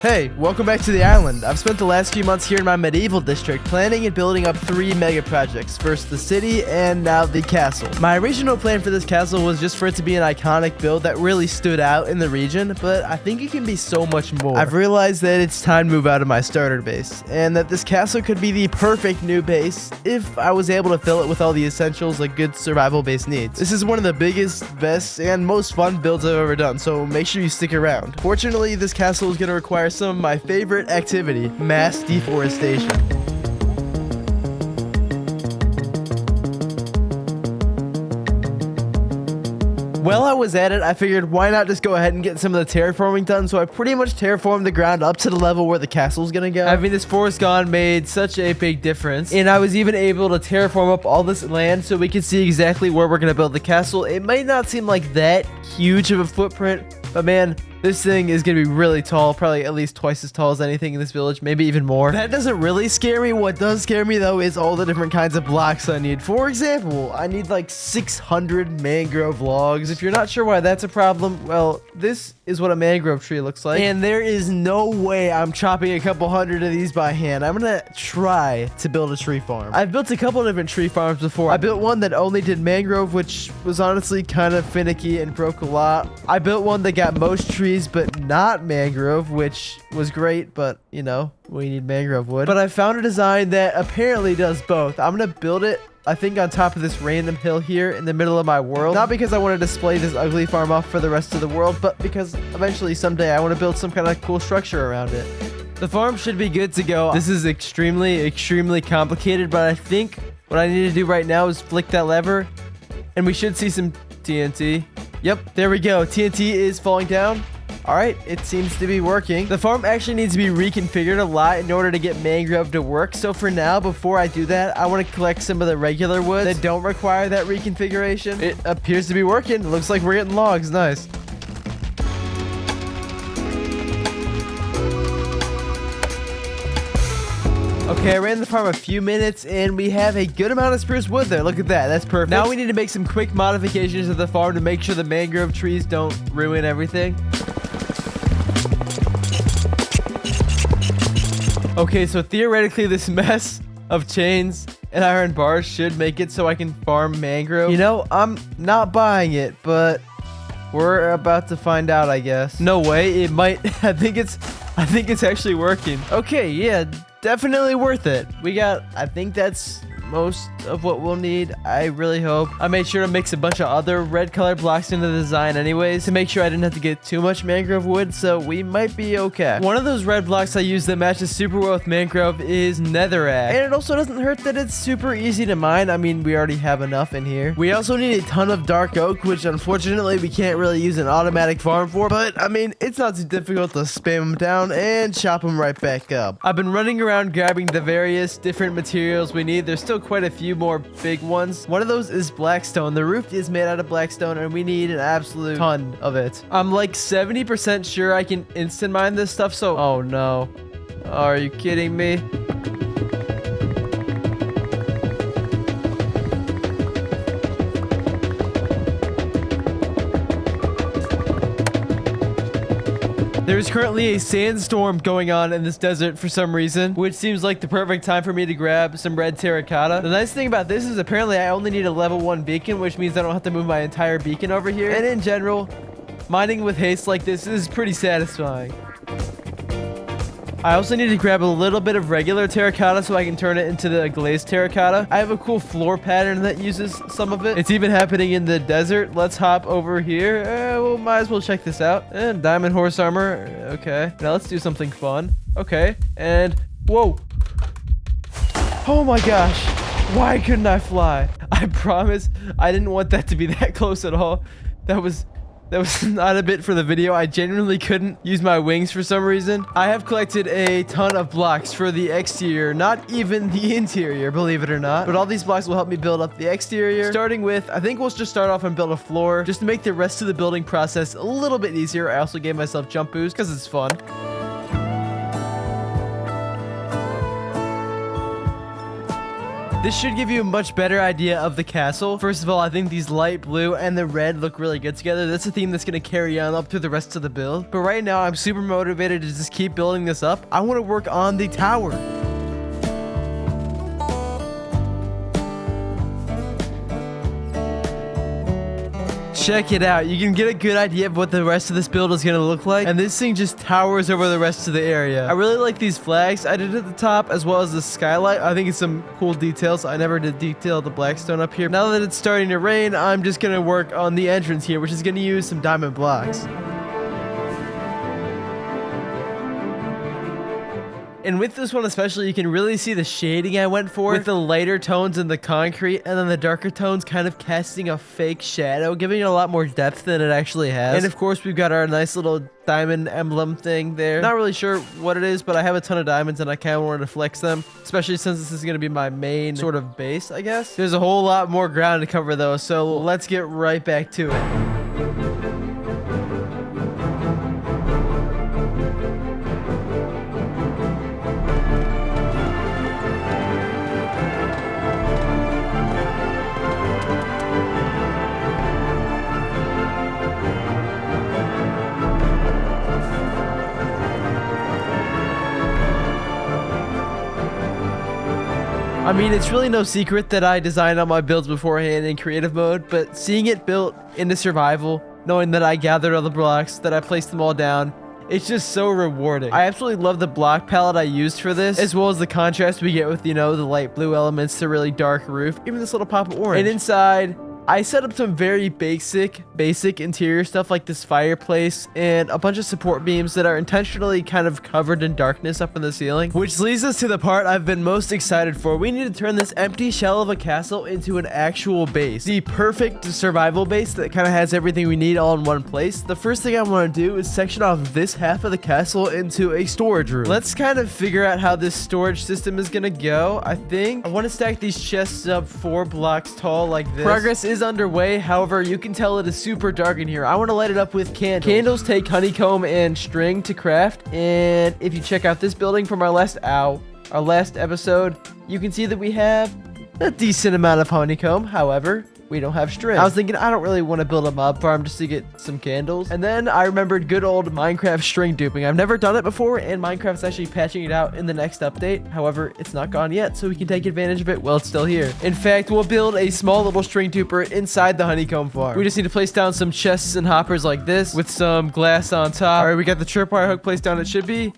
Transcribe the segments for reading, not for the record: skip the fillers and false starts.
Hey, welcome back to the island. I've spent the last few months here in my medieval district planning and building up 3 mega projects. First the city and now the castle. My original plan for this castle was just for it to be an iconic build that really stood out in the region, but I think it can be so much more. I've realized that it's time to move out of my starter base, and that this castle could be the perfect new base if I was able to fill it with all the essentials a good survival base needs. This is one of the biggest, best, and most fun builds I've ever done, so make sure you stick around. Fortunately, this castle is going to require some of my favorite activity, mass deforestation. While I was at it, I figured why not just go ahead and get some of the terraforming done, so I pretty much terraformed the ground up to the level where the castle's gonna go. Having this forest gone made such a big difference, and I was even able to terraform up all this land so we can see exactly where we're gonna build the castle. It might not seem like that huge of a footprint, but man, this thing is going to be really tall, probably at least twice as tall as anything in this village, maybe even more. That doesn't really scare me. What does scare me, though, is all the different kinds of blocks I need. For example, I need like 600 mangrove logs. If you're not sure why that's a problem, well, this is what a mangrove tree looks like. And there is no way I'm chopping a couple hundred of these by hand. I'm going to try to build a tree farm. I've built a couple different tree farms before. I built one that only did mangrove, which was honestly kind of finicky and broke a lot. I built one that got most trees but not mangrove, which was great, but you know, we need mangrove wood. But I found a design that apparently does both. I'm gonna build it, I think, on top of this random hill here in the middle of my world. Not because I want to display this ugly farm off for the rest of the world, but because eventually someday I want to build some kind of cool structure around it. The farm should be good to go. This is extremely complicated, but I think what I need to do right now is flick that lever and we should see some TNT. Yep, there we go. TNT is falling down. All right, it seems to be working. The farm actually needs to be reconfigured a lot in order to get mangrove to work. So for now, before I do that, I want to collect some of the regular woods that don't require that reconfiguration. It appears to be working. It looks like we're getting logs. Nice. Okay, I ran the farm a few minutes and we have a good amount of spruce wood there. Look at that. That's perfect. Now we need to make some quick modifications to the farm to make sure the mangrove trees don't ruin everything. Okay, so theoretically this mess of chains and iron bars should make it so I can farm mangrove. You know, I'm not buying it, but we're about to find out, I guess. No way, it might. I think it's actually working. Okay, yeah, definitely worth it. We got, I think that's most of what we'll need. I really hope. I made sure to mix a bunch of other red color blocks into the design anyways to make sure I didn't have to get too much mangrove wood, so we might be okay. One of those red blocks I use that matches super well with mangrove is netherrack, and it also doesn't hurt that it's super easy to mine. I mean, we already have enough in here. We also need a ton of dark oak, which unfortunately we can't really use an automatic farm for, but I mean, it's not too difficult to spam them down and chop them right back up. I've been running around grabbing the various different materials we need. There's still quite a few more big ones. One of those is blackstone. The roof is made out of blackstone and we need an absolute ton of it. I'm like 70% sure I can instant mine this stuff, so oh no. Are you kidding me? There's currently a sandstorm going on in this desert for some reason, which seems like the perfect time for me to grab some red terracotta. The nice thing about this is apparently I only need a level 1 beacon, which means I don't have to move my entire beacon over here. And in general, mining with haste like this is pretty satisfying. I also need to grab a little bit of regular terracotta so I can turn it into the glazed terracotta. I have a cool floor pattern that uses some of it. It's even happening in the desert. Let's hop over here. Well, might as well check this out. And diamond horse armor. Okay. Now let's do something fun. Okay. And whoa. Oh my gosh. Why couldn't I fly? I promise I didn't want that to be that close at all. That was not a bit for the video. I genuinely couldn't use my wings for some reason. I have collected a ton of blocks for the exterior, not even the interior, believe it or not. But all these blocks will help me build up the exterior. Starting with, I think we'll just start off and build a floor just to make the rest of the building process a little bit easier. I also gave myself jump boost because it's fun. This should give you a much better idea of the castle. First of all, I think these light blue and the red look really good together. That's a theme that's going to carry on up through the rest of the build. But right now, I'm super motivated to just keep building this up. I want to work on the tower. Check it out. You can get a good idea of what the rest of this build is going to look like. And this thing just towers over the rest of the area. I really like these flags I did at the top, as well as the skylight. I think it's some cool details. I never did detail the blackstone up here. Now that it's starting to rain, I'm just going to work on the entrance here, which is going to use some diamond blocks. And with this one especially, you can really see the shading I went for with the lighter tones in the concrete and then the darker tones kind of casting a fake shadow, giving it a lot more depth than it actually has. And of course, we've got our nice little diamond emblem thing there. Not really sure what it is, but I have a ton of diamonds and I kind of wanted to flex them, especially since this is going to be my main sort of base, I guess. There's a whole lot more ground to cover though, so let's get right back to it. I mean, it's really no secret that I designed all my builds beforehand in creative mode, but seeing it built into survival, knowing that I gathered all the blocks, that I placed them all down, it's just so rewarding. I absolutely love the block palette I used for this, as well as the contrast we get with, you know, the light blue elements to really dark roof, even this little pop of orange. And inside, I set up some very basic interior stuff like this fireplace and a bunch of support beams that are intentionally kind of covered in darkness up in the ceiling. Which leads us to the part I've been most excited for. We need to turn this empty shell of a castle into an actual base. The perfect survival base that kind of has everything we need all in one place. The first thing I want to do is section off this half of the castle into a storage room. Let's kind of figure out how this storage system is going to go. I think I want to stack these chests up 4 blocks tall like this. Progress is underway. However, you can tell it is super dark in here. I want to light it up with candles. Candles take honeycomb and string to craft. And if you check out this building from our last episode, you can see that we have a decent amount of honeycomb. However, we don't have string. I was thinking I don't really want to build a mob farm just to get some candles. And then I remembered good old Minecraft string duping. I've never done it before, and Minecraft's actually patching it out in the next update. However, it's not gone yet, so we can take advantage of it while it's still here. In fact, we'll build a small little string duper inside the honeycomb farm. We just need to place down some chests and hoppers like this with some glass on top. All right, we got the tripwire hook placed down. It should be.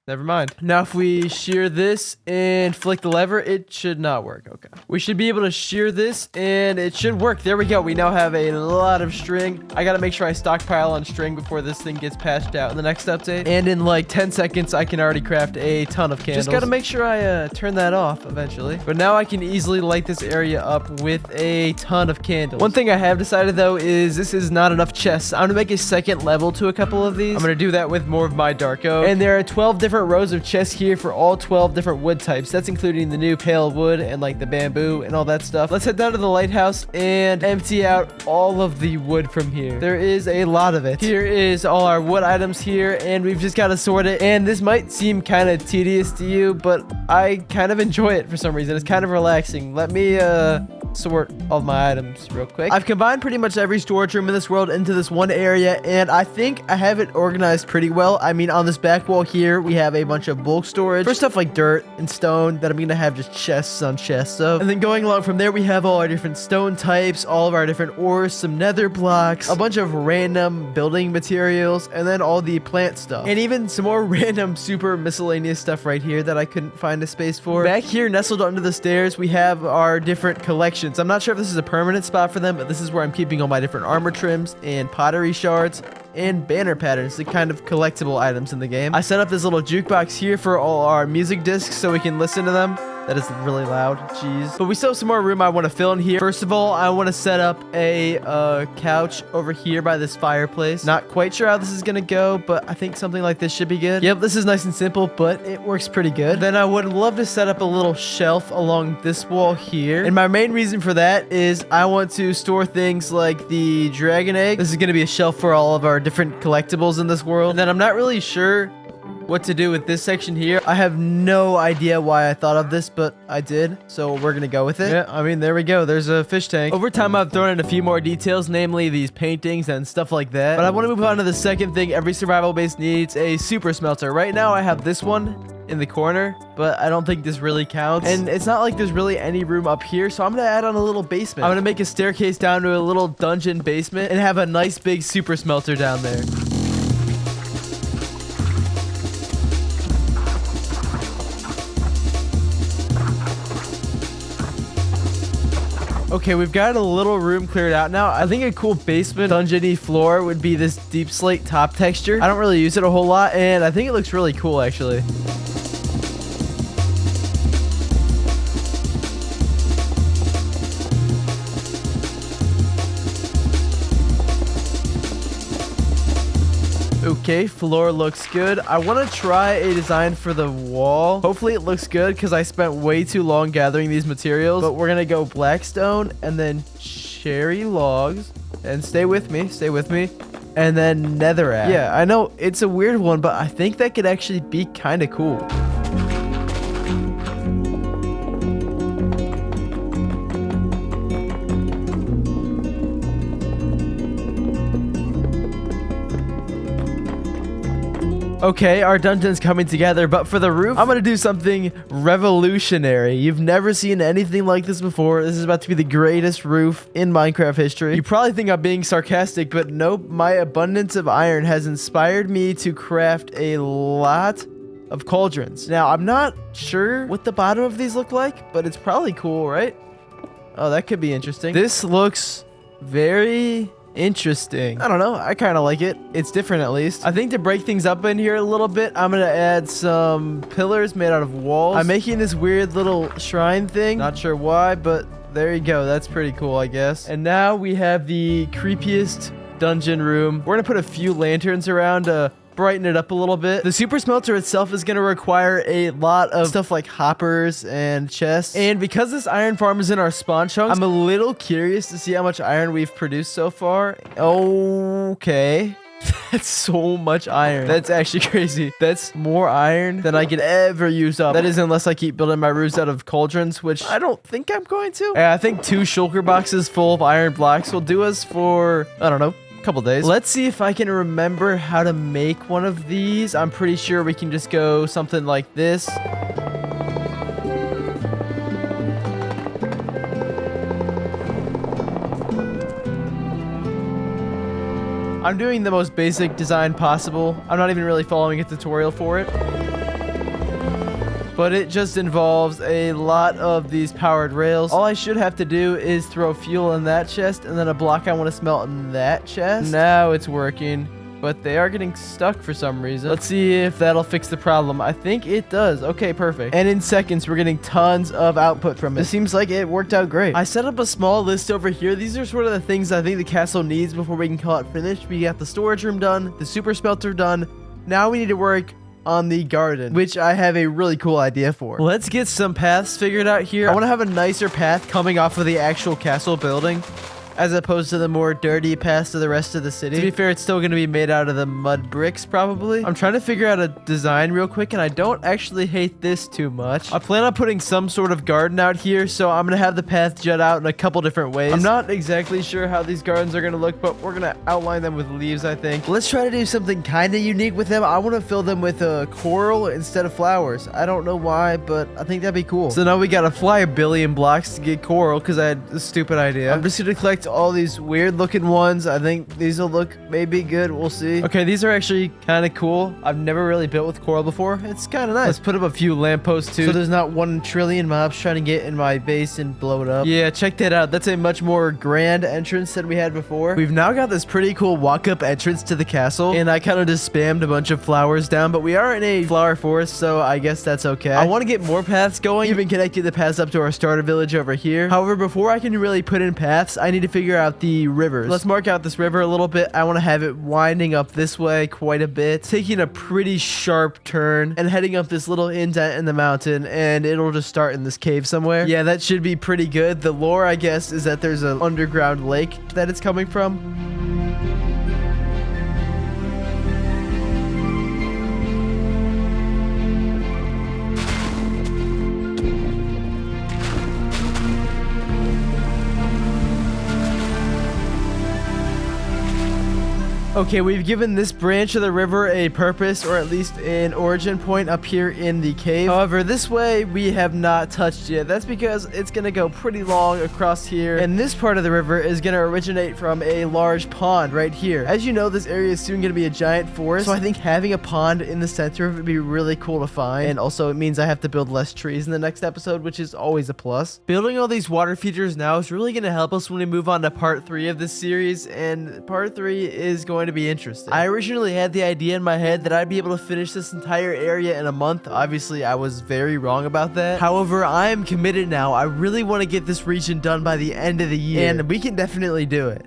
Never mind. Now, if we shear this and flick the lever, it should not work. Okay. We should be able to shear this and it should work. There we go. We now have a lot of string. I got to make sure I stockpile on string before this thing gets patched out in the next update. And in like 10 seconds, I can already craft a ton of candles. Just got to make sure I turn that off eventually. But now I can easily light this area up with a ton of candles. One thing I have decided though is this is not enough chests. I'm going to make a second level to a couple of these. I'm going to do that with more of my dark oak. And there are 12 different rows of chests here for all 12 different wood types. That's including the new pale wood and like the bamboo and all that stuff. Let's head down to the lighthouse and empty out all of the wood from here. There is a lot of it. Here is all our wood items here, and we've just got to sort it. And this might seem kind of tedious to you, but I kind of enjoy it for some reason. It's kind of relaxing. Let me sort all of my items real quick. I've combined pretty much every storage room in this world into this one area, and I think I have it organized pretty well. I mean, on this back wall here, we have a bunch of bulk storage for stuff like dirt and stone that I'm gonna have just chests on chests of. And then going along from there, we have all our different stone types, all of our different ores, some nether blocks, a bunch of random building materials, and then all the plant stuff. And even some more random super miscellaneous stuff right here that I couldn't find a space for. Back here, nestled under the stairs, we have our different collections. I'm not sure if this is a permanent spot for them, but this is where I'm keeping all my different armor trims and pottery shards and banner patterns, the kind of collectible items in the game. I set up this little jukebox here for all our music discs so we can listen to them. That is really loud. Jeez. But we still have some more room I want to fill in here. First of all, I want to set up a couch over here by this fireplace. Not quite sure how this is going to go, but I think something like this should be good. Yep, this is nice and simple, but it works pretty good. Then I would love to set up a little shelf along this wall here. And my main reason for that is I want to store things like the dragon egg. This is going to be a shelf for all of our different collectibles in this world. And then I'm not really sure what to do with this section here. I have no idea why I thought of this, but I did, so we're gonna go with it. Yeah, I mean, there we go. There's a fish tank. Over time, I've thrown in a few more details, namely these paintings and stuff like that. But I want to move on to the second thing. Every survival base needs a super smelter. Right now, I have this one in the corner, but I don't think this really counts. And it's not like there's really any room up here, so I'm gonna add on a little basement. I'm gonna make a staircase down to a little dungeon basement and have a nice big super smelter down there. Okay, we've got a little room cleared out now. I think a cool basement dungeon-y floor would be this deep slate top texture. I don't really use it a whole lot, and I think it looks really cool, actually. Okay, floor looks good. I want to try a design for the wall. Hopefully it looks good because I spent way too long gathering these materials. But we're going to go blackstone and then cherry logs. And stay with me. And then netherrack. Yeah, I know it's a weird one, but I think that could actually be kind of cool. Okay, our dungeon's coming together, but for the roof, I'm gonna do something revolutionary. You've never seen anything like this before. This is about to be the greatest roof in Minecraft history. You probably think I'm being sarcastic, but nope. My abundance of iron has inspired me to craft a lot of cauldrons. Now, I'm not sure what the bottom of these look like, but it's probably cool, right? Oh, that could be interesting. This looks very interesting. I don't know. I kind of like it. It's different, at least. I think to break things up in here a little bit, I'm going to add some pillars made out of walls. I'm making this weird little shrine thing. Not sure why, but there you go. That's pretty cool, I guess. And now we have the creepiest dungeon room. We're going to put a few lanterns around to brighten it up a little bit. The super smelter itself is going to require a lot of stuff like hoppers and chests. And because this iron farm is in our spawn chunks, I'm a little curious to see how much iron we've produced so far. Okay. That's so much iron. That's actually crazy. That's more iron than I could ever use up. That is unless I keep building my roofs out of cauldrons, which I don't think I'm going to. I think 2 shulker boxes full of iron blocks will do us for, I don't know, couple days. Let's see if I can remember how to make one of these. I'm pretty sure we can just go something like this. I'm doing the most basic design possible. I'm not even really following a tutorial for it. But it just involves a lot of these powered rails. All I should have to do is throw fuel in that chest and then a block I want to smelt in that chest. Now it's working, but they are getting stuck for some reason. Let's see if that'll fix the problem. I think it does. Okay, perfect. And in seconds, we're getting tons of output from it. It seems like it worked out great. I set up a small list over here. These are sort of the things I think the castle needs before we can call it finished. We got the storage room done, the super smelter done. Now we need to work on the garden, which I have a really cool idea for. Let's get some paths figured out here. I want to have a nicer path coming off of the actual castle building, as opposed to the more dirty paths to the rest of the city. To be fair, it's still going to be made out of the mud bricks, probably. I'm trying to figure out a design real quick, and I don't actually hate this too much. I plan on putting some sort of garden out here, so I'm going to have the path jut out in a couple different ways. I'm not exactly sure how these gardens are going to look, but we're going to outline them with leaves, I think. Let's try to do something kind of unique with them. I want to fill them with coral instead of flowers. I don't know why, but I think that'd be cool. So now we got to fly a billion blocks to get coral, because I had a stupid idea. I'm just going to collect all these weird looking ones. I think these will look maybe good. We'll see. Okay, these are actually kind of cool. I've never really built with coral before. It's kind of nice. Let's put up a few lampposts too, so there's not 1 trillion mobs trying to get in my base and blow it up. Yeah, check that out. That's a much more grand entrance than we had before. We've now got this pretty cool walk-up entrance to the castle, and I kind of just spammed a bunch of flowers down, but we are in a flower forest, so I guess that's okay. I want to get more paths going, even connecting the paths up to our starter village over here. However, before I can really put in paths, I need to figure out the rivers. Let's mark out this river a little bit. I want to have it winding up this way quite a bit, taking a pretty sharp turn and heading up this little indent in the mountain, and it'll just start in this cave somewhere. Yeah, that should be pretty good. The lore, I guess, is that there's an underground lake that it's coming from. Okay, we've given this branch of the river a purpose, or at least an origin point up here in the cave. However, this way we have not touched yet. That's because it's going to go pretty long across here, and this part of the river is going to originate from a large pond right here. As you know, this area is soon going to be a giant forest, so I think having a pond in the center of it would be really cool to find, and also it means I have to build less trees in the next episode, which is always a plus. Building all these water features now is really going to help us when we move on to part 3 of this series, and part 3 is going to be interesting. I originally had the idea in my head that I'd be able to finish this entire area in a month. Obviously, I was very wrong about that. However, I am committed now. I really want to get this region done by the end of the year, and we can definitely do it.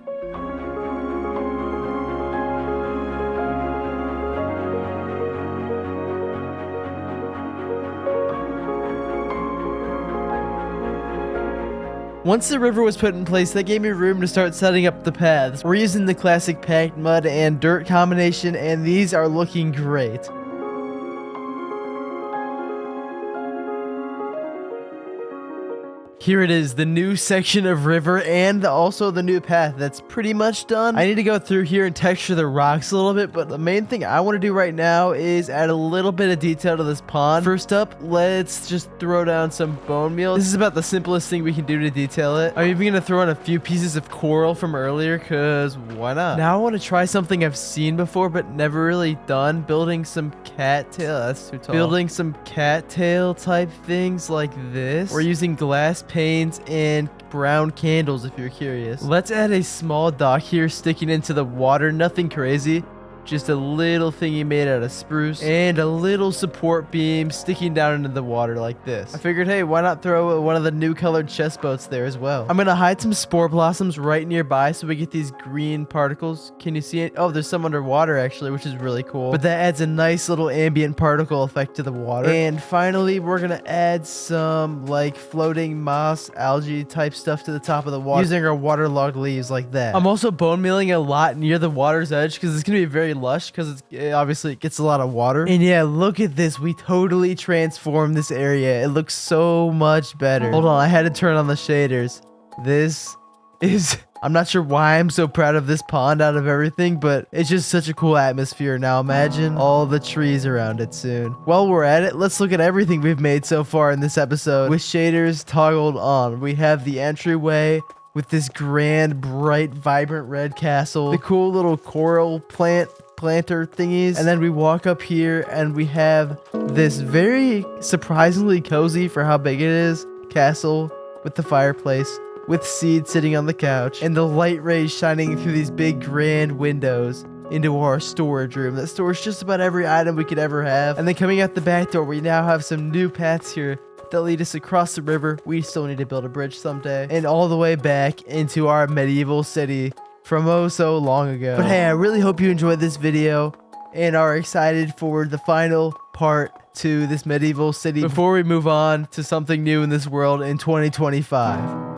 Once the river was put in place, that gave me room to start setting up the paths. We're using the classic packed mud and dirt combination, and these are looking great. Here it is, the new section of river and also the new path that's pretty much done. I need to go through here and texture the rocks a little bit, but the main thing I want to do right now is add a little bit of detail to this pond. First up, let's just throw down some bone meal. This is about the simplest thing we can do to detail it. I'm even going to throw in a few pieces of coral from earlier, because why not? Now I want to try something I've seen before but never really done. Building some cattail. That's too tall. Building some cattail type things like this. We're using glass panes and brown candles if you're curious. Let's add a small dock here sticking into the water. Nothing crazy. Just a little thingy made out of spruce and a little support beam sticking down into the water like this. I figured, hey, why not throw one of the new colored chest boats there as well? I'm gonna hide some spore blossoms right nearby so we get these green particles. Can you see it? Oh, there's some underwater actually, which is really cool. But that adds a nice little ambient particle effect to the water. And finally, we're gonna add some like floating moss, algae type stuff to the top of the water using our waterlogged leaves like that. I'm also bone mealing a lot near the water's edge because it's gonna be very lush because obviously it gets a lot of water. And yeah, look at this. We totally transformed this area. It looks so much better. Hold on, I had to turn on the shaders. This is... I'm not sure why I'm so proud of this pond out of everything, but it's just such a cool atmosphere. Now imagine all the trees around it soon. While we're at it, let's look at everything we've made so far in this episode with shaders toggled on. We have the entryway with this grand, bright, vibrant red castle, the cool little coral planter thingies, and then we walk up here and we have this very surprisingly cozy for how big it is castle with the fireplace, with Seed sitting on the couch, and the light rays shining through these big grand windows into our storage room that stores just about every item we could ever have. And then coming out the back door, we now have some new paths here that lead us across the river. We still need to build a bridge someday, and all the way back into our medieval city from oh so long ago. But hey, I really hope you enjoyed this video and are excited for the final part to this medieval city before we move on to something new in this world in 2025.